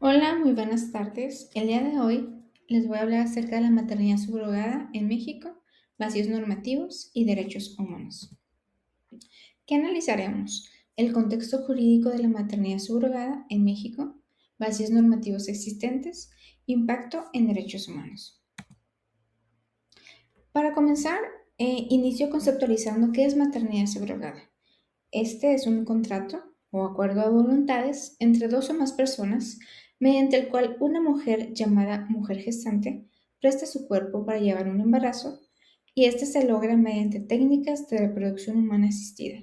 Hola, muy buenas tardes. El día de hoy les voy a hablar acerca de la maternidad subrogada en México, vacíos normativos y derechos humanos. ¿Qué analizaremos? El contexto jurídico de la maternidad subrogada en México, vacíos normativos existentes, impacto en derechos humanos. Para comenzar, inicio conceptualizando qué es maternidad subrogada. Este es un contrato o acuerdo de voluntades entre dos o más personas mediante el cual una mujer llamada mujer gestante presta su cuerpo para llevar un embarazo y este se logra mediante técnicas de reproducción humana asistida.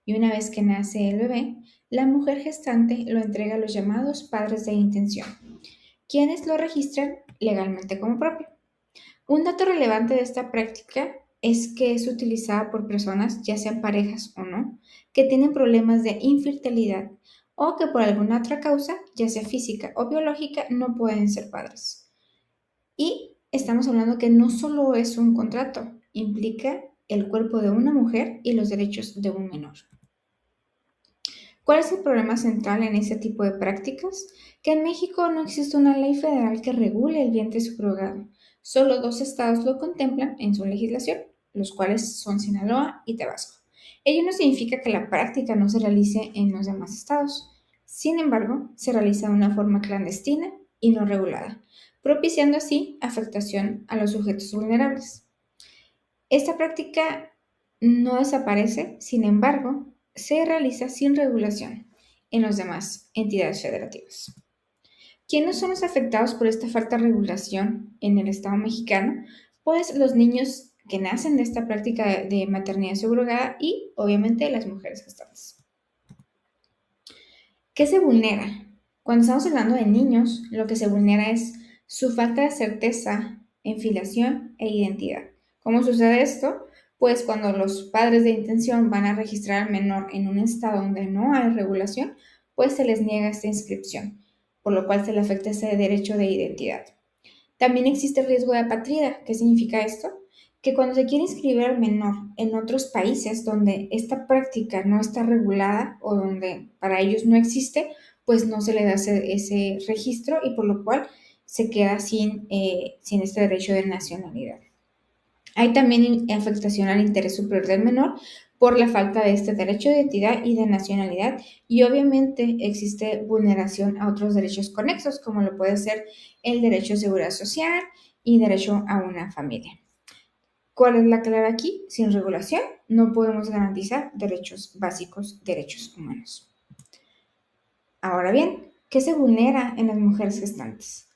Y una vez que nace el bebé, la mujer gestante lo entrega a los llamados padres de intención, quienes lo registran legalmente como propio. Un dato relevante de esta práctica es que es utilizada por personas, ya sean parejas o no, que tienen problemas de infertilidad o que por alguna otra causa, ya sea física o biológica, no pueden ser padres. Y estamos hablando que no solo es un contrato, implica el cuerpo de una mujer y los derechos de un menor. ¿Cuál es el problema central en este tipo de prácticas? Que en México no existe una ley federal que regule el vientre subrogado. Solo dos estados lo contemplan en su legislación, los cuales son Sinaloa y Tabasco. Ello no significa que la práctica no se realice en los demás estados. Sin embargo, se realiza de una forma clandestina y no regulada, propiciando así afectación a los sujetos vulnerables. Esta práctica no desaparece, sin embargo, se realiza sin regulación en las demás entidades federativas. ¿Quiénes son los afectados por esta falta de regulación en el Estado mexicano? Pues los niños que nacen de esta práctica de maternidad subrogada y obviamente las mujeres gestantes. ¿Qué se vulnera? Cuando estamos hablando de niños, lo que se vulnera es su falta de certeza en filiación e identidad. ¿Cómo sucede esto? Pues cuando los padres de intención van a registrar al menor en un estado donde no hay regulación, pues se les niega esta inscripción, por lo cual se le afecta ese derecho de identidad. También existe el riesgo de apatrida. ¿Qué significa esto? Que cuando se quiere inscribir al menor en otros países donde esta práctica no está regulada o donde para ellos no existe, pues no se le da ese registro y por lo cual se queda sin este derecho de nacionalidad. Hay también afectación al interés superior del menor por la falta de este derecho de identidad y de nacionalidad y obviamente existe vulneración a otros derechos conexos como lo puede ser el derecho a seguridad social y derecho a una familia. ¿Cuál es la clave aquí? Sin regulación no podemos garantizar derechos básicos, derechos humanos. Ahora bien, ¿qué se vulnera en las mujeres gestantes?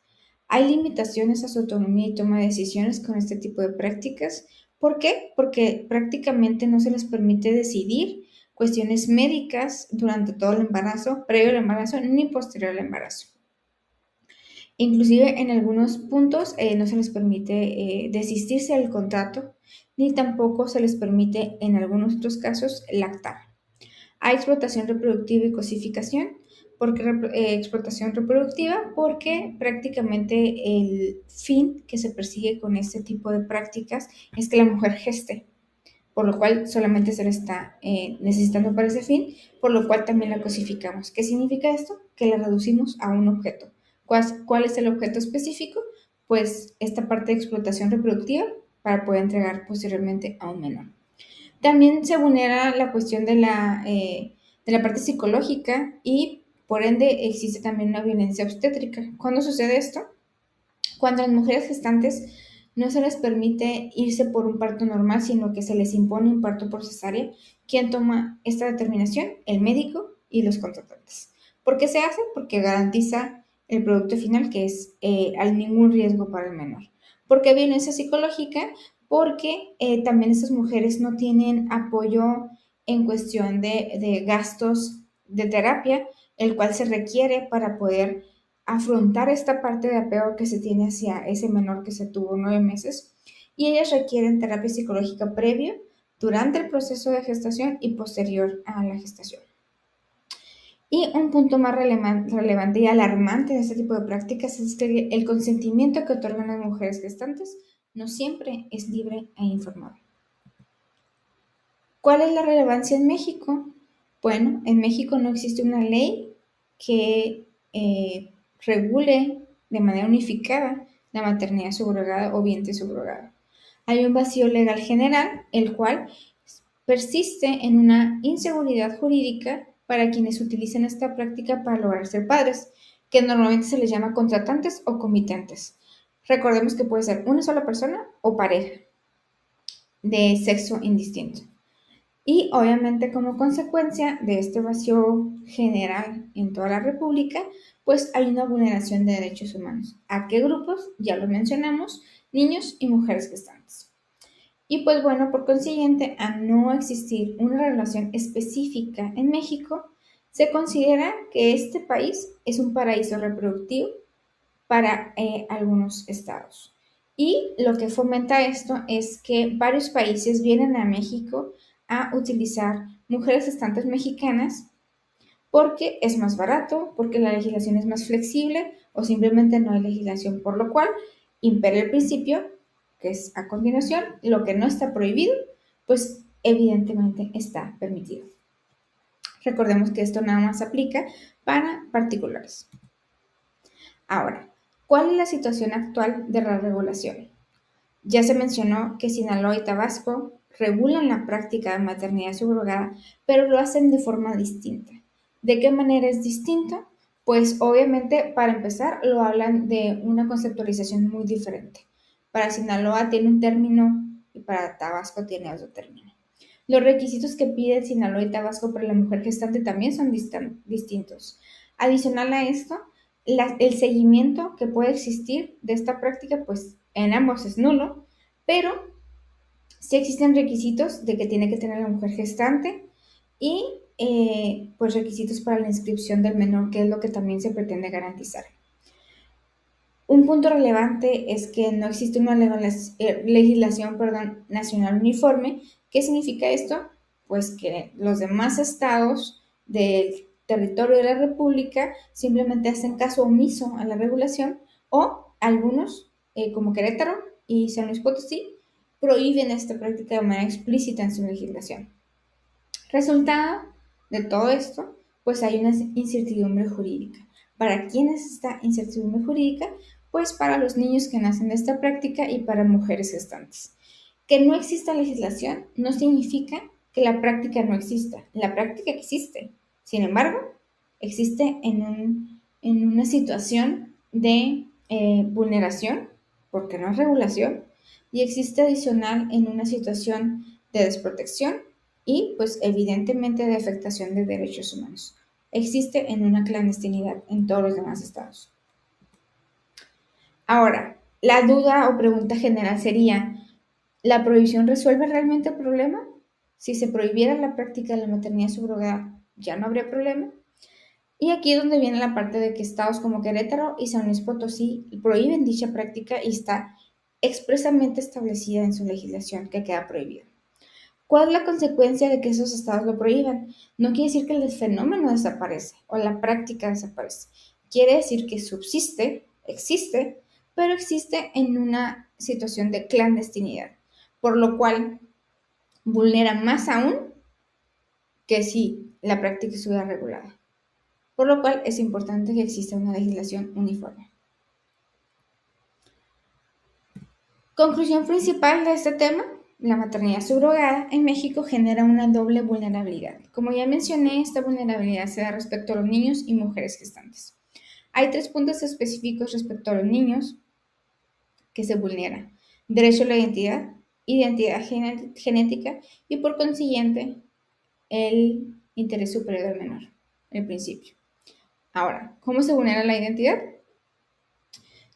Hay limitaciones a su autonomía y toma de decisiones con este tipo de prácticas. ¿Por qué? Porque prácticamente no se les permite decidir cuestiones médicas durante todo el embarazo, previo al embarazo ni posterior al embarazo. Inclusive en algunos puntos no se les permite desistirse del contrato, ni tampoco se les permite en algunos otros casos lactar. Hay explotación reproductiva y cosificación. ¿Por qué explotación reproductiva? Porque prácticamente el fin que se persigue con este tipo de prácticas es que la mujer geste, por lo cual solamente se le está necesitando para ese fin, por lo cual también la cosificamos. ¿Qué significa esto? Que la reducimos a un objeto. ¿Cuál es el objeto específico? Pues esta parte de explotación reproductiva para poder entregar posteriormente a un menor. También se vulnera la cuestión de la parte psicológica y por ende existe también una violencia obstétrica. ¿Cuándo sucede esto? Cuando las mujeres gestantes no se les permite irse por un parto normal, sino que se les impone un parto por cesárea. ¿Quién toma esta determinación? El médico y los contratantes. ¿Por qué se hace? Porque garantiza el producto final, que es al ningún riesgo para el menor. ¿Por qué violencia psicológica? Porque también estas mujeres no tienen apoyo en cuestión de gastos de terapia, el cual se requiere para poder afrontar esta parte de apego que se tiene hacia ese menor que se tuvo 9 meses y ellas requieren terapia psicológica previa, durante el proceso de gestación y posterior a la gestación. Y un punto más relevante y alarmante de este tipo de prácticas es que el consentimiento que otorgan las mujeres gestantes no siempre es libre e informado. ¿Cuál es la relevancia en México? Bueno, en México no existe una ley que regule de manera unificada la maternidad subrogada o vientre subrogado. Hay un vacío legal general, el cual persiste en una inseguridad jurídica para quienes utilizan esta práctica para lograr ser padres, que normalmente se les llama contratantes o comitentes. Recordemos que puede ser una sola persona o pareja de sexo indistinto. Y obviamente como consecuencia de este vacío general en toda la República, pues hay una vulneración de derechos humanos. ¿A qué grupos? Ya lo mencionamos, niños y mujeres gestantes. Y pues bueno, por consiguiente, a no existir una relación específica en México, se considera que este país es un paraíso reproductivo para algunos estados. Y lo que fomenta esto es que varios países vienen a México a utilizar mujeres gestantes mexicanas porque es más barato, porque la legislación es más flexible o simplemente no hay legislación, por lo cual impera el principio, que es a continuación, lo que no está prohibido, pues evidentemente está permitido. Recordemos que esto nada más aplica para particulares. Ahora, ¿cuál es la situación actual de la regulación? Ya se mencionó que Sinaloa y Tabasco regulan la práctica de maternidad subrogada, pero lo hacen de forma distinta. ¿De qué manera es distinto? Pues obviamente, para empezar, lo hablan de una conceptualización muy diferente. Para Sinaloa tiene un término y para Tabasco tiene otro término. Los requisitos que pide Sinaloa y Tabasco para la mujer gestante también son distintos. Adicional a esto, el seguimiento que puede existir de esta práctica, pues en ambos es nulo, pero sí existen requisitos de que tiene que tener la mujer gestante y pues requisitos para la inscripción del menor, que es lo que también se pretende garantizar. Un punto relevante es que no existe una legislación nacional uniforme. ¿Qué significa esto? Pues que los demás estados del territorio de la República simplemente hacen caso omiso a la regulación o algunos, como Querétaro y San Luis Potosí, prohíben esta práctica de manera explícita en su legislación. Resultado de todo esto, pues hay una incertidumbre jurídica. ¿Para quién es esta incertidumbre jurídica? Pues para los niños que nacen de esta práctica y para mujeres gestantes. Que no exista legislación no significa que la práctica no exista. La práctica existe. Sin embargo, existe en una situación de vulneración, porque no es regulación, y existe adicional en una situación de desprotección y pues evidentemente de afectación de derechos humanos. Existe en una clandestinidad en todos los demás estados. Ahora, la duda o pregunta general sería, ¿la prohibición resuelve realmente el problema? Si se prohibiera la práctica de la maternidad subrogada, ¿ya no habría problema? Y aquí es donde viene la parte de que estados como Querétaro y San Luis Potosí prohíben dicha práctica y está expresamente establecida en su legislación que queda prohibida. ¿Cuál es la consecuencia de que esos estados lo prohíban? No quiere decir que el fenómeno desaparece o la práctica desaparece. Quiere decir que subsiste, existe, pero existe en una situación de clandestinidad, por lo cual vulnera más aún que si la práctica estuviera regulada. Por lo cual es importante que exista una legislación uniforme. Conclusión principal de este tema, la maternidad subrogada en México genera una doble vulnerabilidad. Como ya mencioné, esta vulnerabilidad se da respecto a los niños y mujeres gestantes. Hay 3 puntos específicos respecto a los niños que se vulneran. Derecho a la identidad genética y por consiguiente el interés superior del menor, el principio. Ahora, ¿cómo se vulnera la identidad?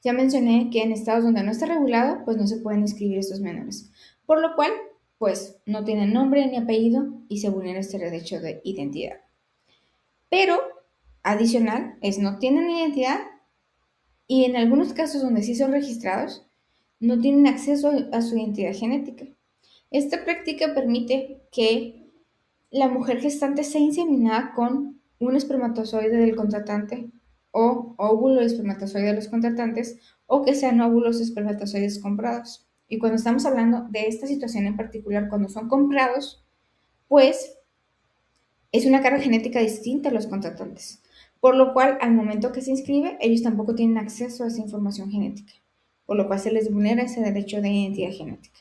Ya mencioné que en estados donde no está regulado, pues no se pueden inscribir estos menores, por lo cual, pues no tienen nombre ni apellido y se vulnera este derecho de identidad. Pero, adicional, no tienen identidad y en algunos casos donde sí son registrados, no tienen acceso a su identidad genética. Esta práctica permite que la mujer gestante sea inseminada con un espermatozoide del contratante o óvulo y espermatozoide de los contratantes o que sean óvulos y espermatozoides comprados. Y cuando estamos hablando de esta situación en particular, cuando son comprados, pues es una carga genética distinta a los contratantes. por lo cual al momento que se inscribe, ellos tampoco tienen acceso a esa información genética, por lo cual se les vulnera ese derecho de identidad genética.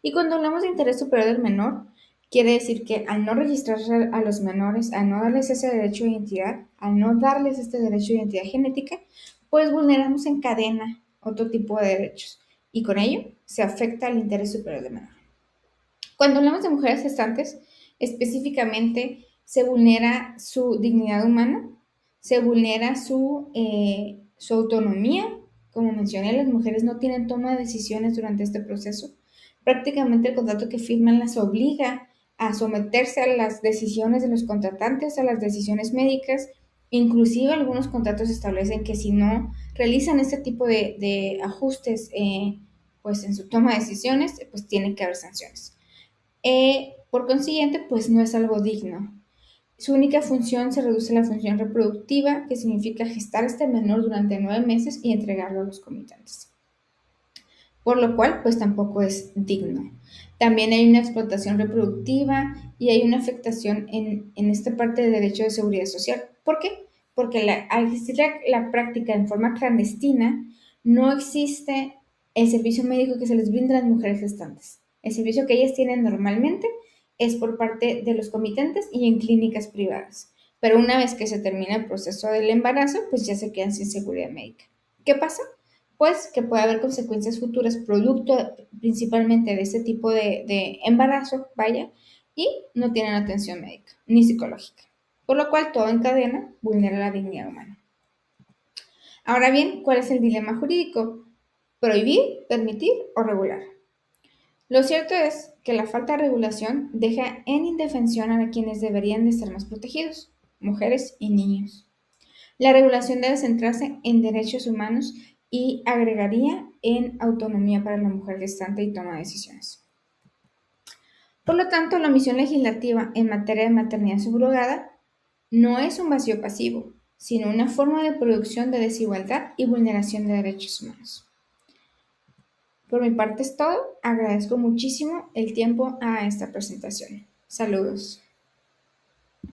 Y cuando hablamos de interés superior del menor, quiere decir que al no registrar a los menores, al no darles ese derecho de identidad, al no darles este derecho de identidad genética, pues vulneramos en cadena otro tipo de derechos y con ello se afecta al interés superior del menor. Cuando hablamos de mujeres gestantes, específicamente se vulnera su dignidad humana, se vulnera su autonomía. Como mencioné, las mujeres no tienen toma de decisiones durante este proceso. Prácticamente el contrato que firman las obliga a someterse a las decisiones de los contratantes, a las decisiones médicas. Inclusive algunos contratos establecen que si no realizan este tipo de ajustes pues en su toma de decisiones, pues tiene que haber sanciones. Por consiguiente, pues no es algo digno. Su única función se reduce a la función reproductiva, que significa gestar a este menor durante 9 meses y entregarlo a los comitantes. Por lo cual, pues tampoco es digno. También hay una explotación reproductiva y hay una afectación en esta parte del derecho de seguridad social. ¿Por qué? Porque al existir la práctica en forma clandestina, no existe el servicio médico que se les brinda a las mujeres gestantes. El servicio que ellas tienen normalmente es por parte de los comitentes y en clínicas privadas. Pero una vez que se termina el proceso del embarazo, pues ya se quedan sin seguridad médica. ¿Qué pasa? Pues que puede haber consecuencias futuras producto principalmente de este tipo de embarazo, vaya, y no tienen atención médica ni psicológica. Por lo cual todo en cadena vulnera la dignidad humana. Ahora bien, ¿cuál es el dilema jurídico? ¿Prohibir, permitir o regular? Lo cierto es que la falta de regulación deja en indefensión a quienes deberían de ser más protegidos, mujeres y niños. La regulación debe centrarse en derechos humanos y agregaría en autonomía para la mujer gestante y toma de decisiones. Por lo tanto, la omisión legislativa en materia de maternidad subrogada no es un vacío pasivo, sino una forma de producción de desigualdad y vulneración de derechos humanos. Por mi parte es todo. Agradezco muchísimo el tiempo a esta presentación. Saludos.